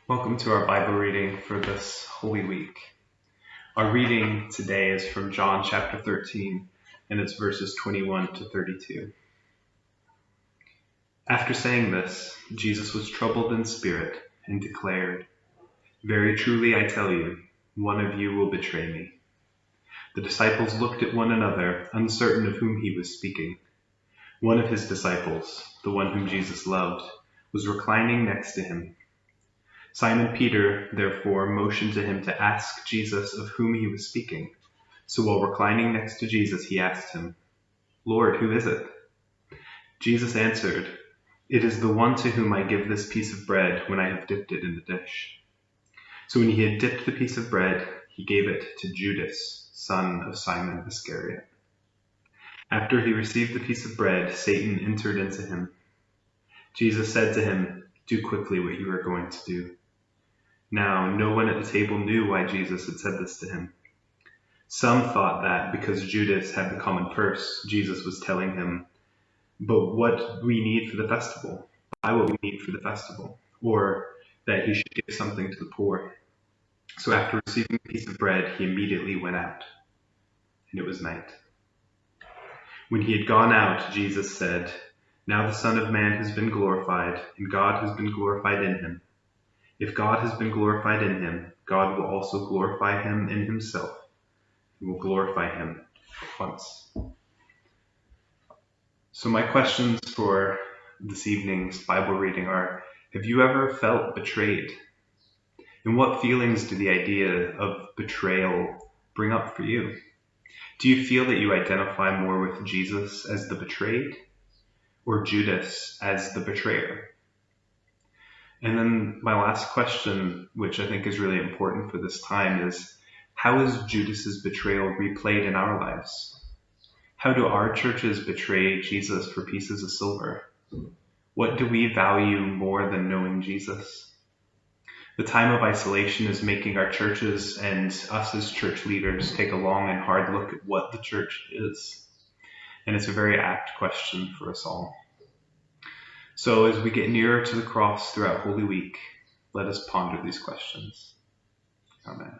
Welcome to our Bible reading for this Holy Week. Our reading today is from John chapter 13, and it's verses 21 to 32. After saying this, Jesus was troubled in spirit and declared, "Very truly I tell you, one of you will betray me." The disciples looked at one another, uncertain of whom he was speaking. One of his disciples, the one whom Jesus loved, was reclining next to him. Simon Peter, therefore, motioned to him to ask Jesus of whom he was speaking. So while reclining next to Jesus, he asked him, "Lord, who is it?" Jesus answered, "It is the one to whom I give this piece of bread when I have dipped it in the dish." So when he had dipped the piece of bread, he gave it to Judas, son of Simon Iscariot. After he received the piece of bread, Satan entered into him. Jesus said to him, "Do quickly what you are going to do." Now, no one at the table knew why Jesus had said this to him. Some thought that because Judas had the common purse, Jesus was telling him, "But what we need for the festival? Buy what we need for the festival," or that he should give something to the poor. So after receiving a piece of bread, he immediately went out, and it was night. When he had gone out, Jesus said, "Now the Son of Man has been glorified, and God has been glorified in him. If God has been glorified in him, God will also glorify him in himself. He will glorify him once." So my questions for this evening's Bible reading are, have you ever felt betrayed? And what feelings do the idea of betrayal bring up for you? Do you feel that you identify more with Jesus as the betrayed, or Judas as the betrayer? And then my last question, which I think is really important for this time, is how is Judas's betrayal replayed in our lives? How do our churches betray Jesus for pieces of silver? What do we value more than knowing Jesus? The time of isolation is making our churches and us as church leaders take a long and hard look at what the church is. And it's a very apt question for us all. So as we get nearer to the cross throughout Holy Week, let us ponder these questions. Amen.